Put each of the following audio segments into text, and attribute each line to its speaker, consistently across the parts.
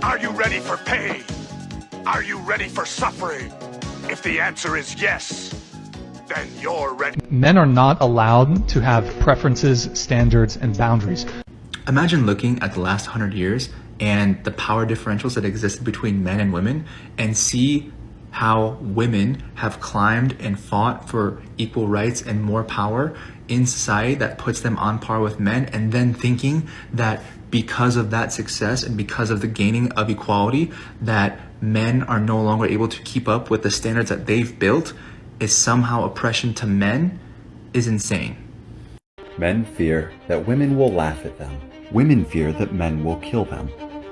Speaker 1: Are you ready for pain? Are you ready for suffering? If the answer is yes, then you're ready.
Speaker 2: Men are not allowed to have preferences, standards, and boundaries.
Speaker 3: Imagine looking at the last 100 years and the power differentials that existed between men and women, and see how women have climbed and fought for equal rights and more power in society that puts them on par with men, and then thinking that because of that success and because of the gaining of equality, that men are no longer able to keep up with the standards that they've built is somehow oppression to men is insane.
Speaker 4: Men fear that women will laugh at them. Women fear that men will kill them.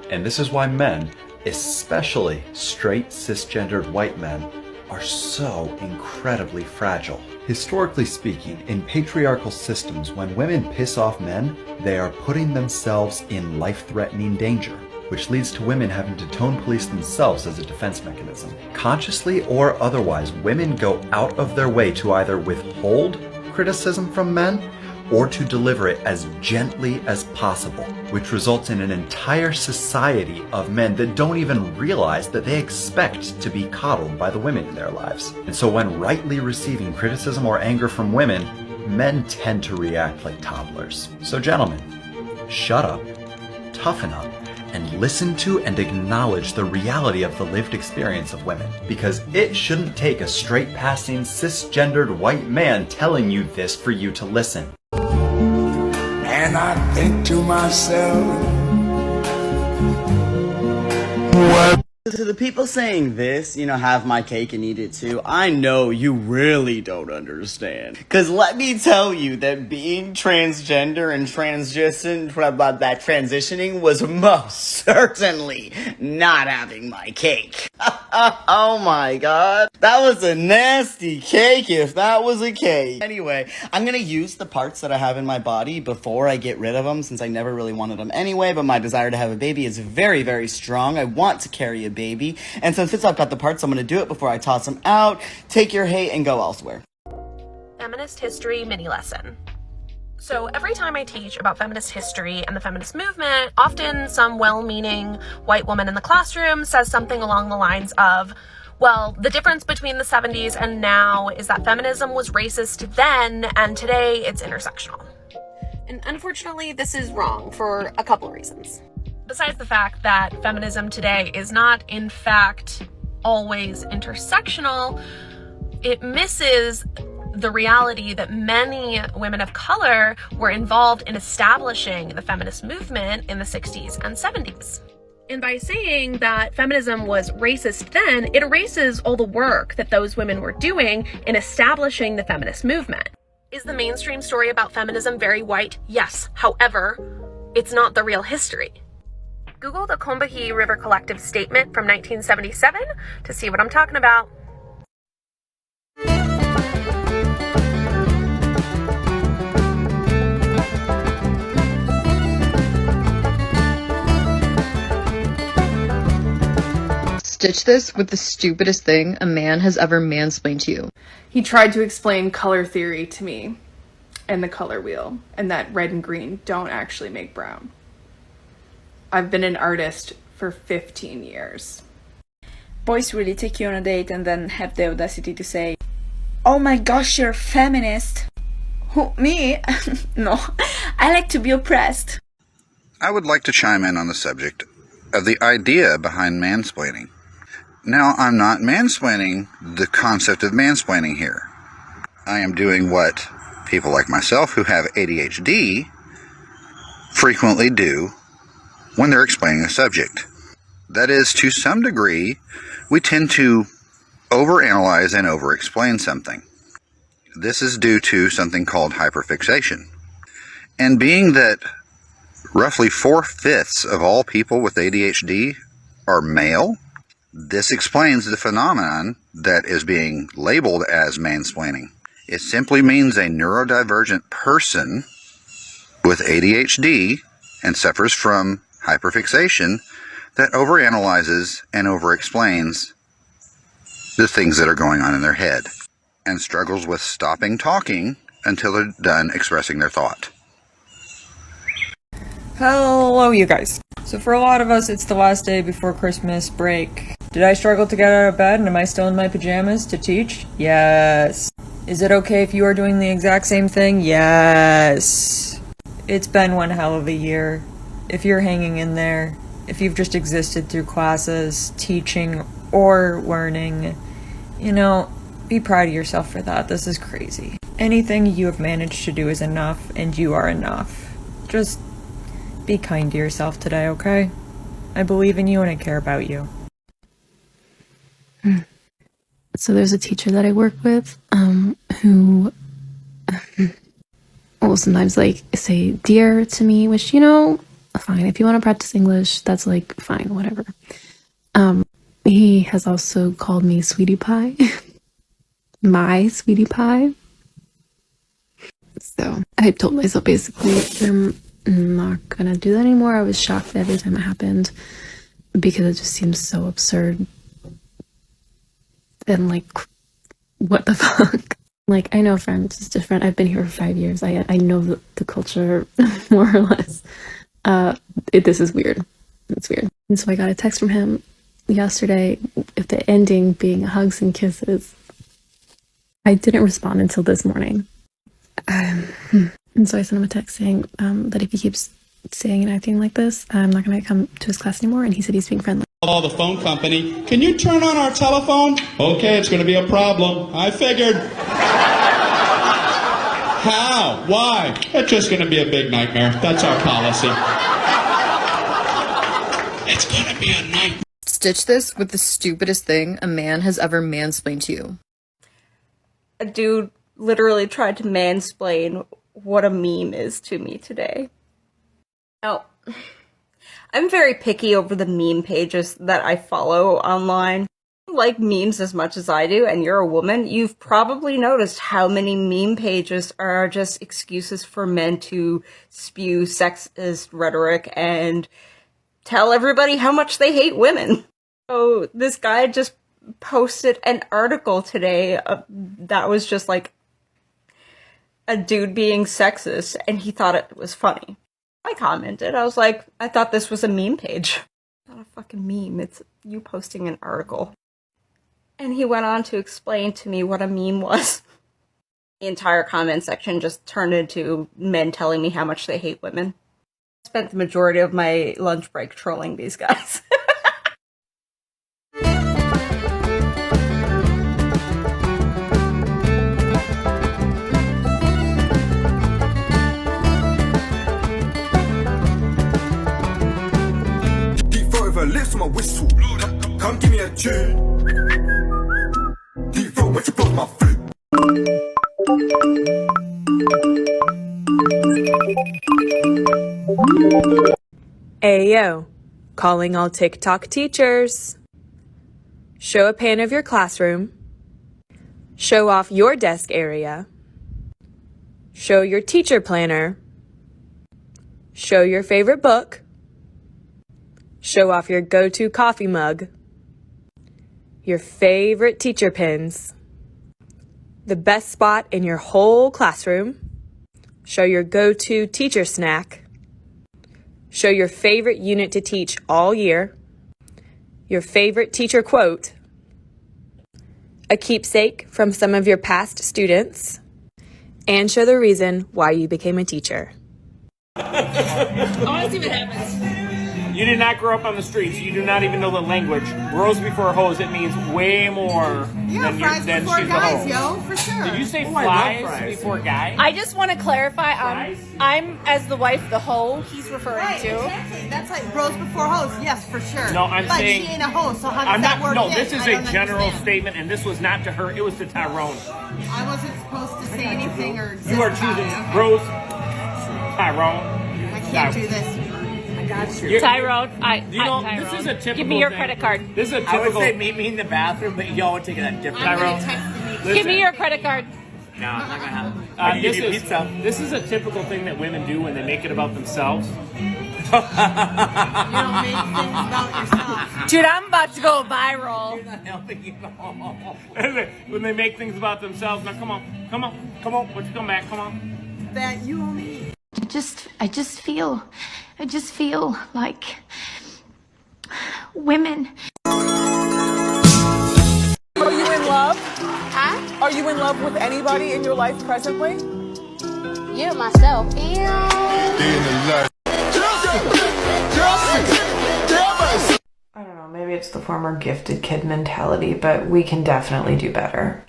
Speaker 4: And this is why men, especially straight cisgendered white men, are so incredibly fragile. Historically speaking, in patriarchal systems, when women piss off men, they are putting themselves in life-threatening danger, which leads to women having to tone police themselves as a defense mechanism. Consciously or otherwise, women go out of their way to either withhold criticism from men or to deliver it as gently as possible, which results in an entire society of men that don't even realize that they expect to be coddled by the women in their lives. And so when rightly receiving criticism or anger from women, men tend to react like toddlers. So gentlemen, shut up, toughen up, and listen to and acknowledge the reality of the lived experience of women. Because it shouldn't take a straight-passing, cisgendered white man telling you this for you to listen.
Speaker 5: And I think to myself,
Speaker 6: to the people saying this, have my cake and eat it too, I know you really don't understand. Cause let me tell you that being transgender and transitioning was most certainly not having my cake. Oh my god. That was a nasty cake if that was a cake. Anyway, I'm gonna use the parts that I have in my body before I get rid of them, since I never really wanted them anyway, but my desire to have a baby is very, very strong. I want to carry a baby, and since I've got the parts, I'm gonna do it before I toss them out. Take your hate and go elsewhere.
Speaker 7: Feminist history mini lesson. So every time I teach about feminist history and the feminist movement, often some well-meaning white woman in the classroom says something along the lines of, well, the difference between the 70s and now is that feminism was racist then, and today it's intersectional. And unfortunately, this is wrong for a couple reasons. Besides the fact that feminism today is not, in fact, always intersectional, it misses the reality that many women of color were involved in establishing the feminist movement in the 60s and 70s. And by saying that feminism was racist then, it erases all the work that those women were doing in establishing the feminist movement. Is the mainstream story about feminism very white? Yes. However, it's not the real history. Google the Combahee River Collective statement from 1977 to see what I'm talking about.
Speaker 8: Stitch this with the stupidest thing a man has ever mansplained to you.
Speaker 9: He tried to explain color theory to me and the color wheel, and that red and green don't actually make brown. I've been an artist for 15 years.
Speaker 10: Boys really take you on a date and then have the audacity to say, "Oh my gosh, you're a feminist." Who, me? No, I like to be oppressed.
Speaker 11: I would like to chime in on the subject of the idea behind mansplaining. Now, I'm not mansplaining the concept of mansplaining here. I am doing what people like myself who have ADHD frequently do when they're explaining a subject. That is, to some degree, we tend to overanalyze and overexplain something. This is due to something called hyperfixation. And being that roughly 4/5 of all people with ADHD are male, this explains the phenomenon that is being labeled as mansplaining. It simply means a neurodivergent person with ADHD and suffers from hyperfixation that overanalyzes and overexplains the things that are going on in their head and struggles with stopping talking until they're done expressing their thought.
Speaker 12: Hello, you guys. So for a lot of us, it's the last day before Christmas break. Did I struggle to get out of bed and am I still in my pajamas to teach? Yes. Is it okay if you are doing the exact same thing? Yes. It's been one hell of a year. If you're hanging in there, if you've just existed through classes, teaching, or learning, you know, be proud of yourself for that. This is crazy. Anything you have managed to do is enough, and you are enough. Just be kind to yourself today, okay? I believe in you and I care about you.
Speaker 13: So there's a teacher that I work with, who will sometimes like say dear to me, which, you know, fine. If you want to practice English, that's like fine, whatever. He has also called me sweetie pie. My sweetie pie. So I told myself basically I'm not gonna do that anymore. I was shocked every time it happened because it just seems so absurd. And like, what the fuck? Like, I know Friends is different. I've been here for 5 years. I know the culture more or less. This is weird. It's weird. And so I got a text from him yesterday with the ending being hugs and kisses. I didn't respond until this morning. And so I sent him a text saying that if he keeps saying and acting like this, I'm not going to come to his class anymore. And he said he's being friendly.
Speaker 14: Call the phone company. Can you turn on our telephone? Okay, it's going to be a problem. I figured. How? Why? It's just going to be a big nightmare. That's our policy. It's going to be a nightmare.
Speaker 8: Stitch this with the stupidest thing a man has ever mansplained to you.
Speaker 10: A dude literally tried to mansplain what a meme is to me today. Now, I'm very picky over the meme pages that I follow online. If you like memes as much as I do, and you're a woman, you've probably noticed how many meme pages are just excuses for men to spew sexist rhetoric and tell everybody how much they hate women. So this guy just posted an article today that was just like a dude being sexist, and he thought it was funny. I commented, I was like, I thought this was a meme page. It's not a fucking meme, it's you posting an article. And he went on to explain to me what a meme was. The entire comment section just turned into men telling me how much they hate women. I spent the majority of my lunch break trolling these guys.
Speaker 15: Lips on my whistle. Come give me a tune. Deep throat, what you put my flute?
Speaker 16: Ayo, calling all TikTok teachers. Show a pan of your classroom. Show off your desk area. Show your teacher planner. Show your favorite book. Show off your go-to coffee mug, your favorite teacher pins, the best spot in your whole classroom. Show your go-to teacher snack. Show your favorite unit to teach all year, your favorite teacher quote, a keepsake from some of your past students, and show the reason why you became a teacher.
Speaker 17: I want to see what happens. You did not grow up on the streets. You do not even know the language. Bros before hoes, it means way more than she's the hoe.
Speaker 18: Yo, for sure.
Speaker 17: Did you say flies before guys?
Speaker 18: I just want to clarify, I'm, as the wife, the hoe he's referring to.
Speaker 19: Exactly. That's like bros before hoes, yes, for sure.
Speaker 17: No, I'm
Speaker 19: but
Speaker 17: saying...
Speaker 19: she ain't a hoe, so how does that work?
Speaker 17: No, this is a general statement, and this was not to her, it was to Tyrone.
Speaker 19: I wasn't supposed to say anything or exist.
Speaker 17: You are choosing bros, Tyrone.
Speaker 19: I can't do this.
Speaker 18: Tyrone,
Speaker 17: Tyrone. This is a typical
Speaker 18: give me your
Speaker 17: thing.
Speaker 18: credit card.
Speaker 17: This is a typical...
Speaker 20: I would say meet me in the bathroom, but y'all would take it that different.
Speaker 17: Tyrone,
Speaker 18: give me your credit card.
Speaker 20: No, I'm not gonna have it.
Speaker 17: This is a typical thing that women do when they make it about themselves.
Speaker 19: You don't make things about yourself.
Speaker 18: Dude, I'm about to go viral.
Speaker 20: You're not helping you at all.
Speaker 17: When they make things about themselves. Now, come on. Won't you come back? Come on.
Speaker 19: That you only...
Speaker 21: I just feel like women.
Speaker 22: Are you in love?
Speaker 21: Huh?
Speaker 22: Are you in love with anybody in your life presently?
Speaker 21: You, myself.
Speaker 23: I don't know, maybe it's the former gifted kid mentality, but we can definitely do better.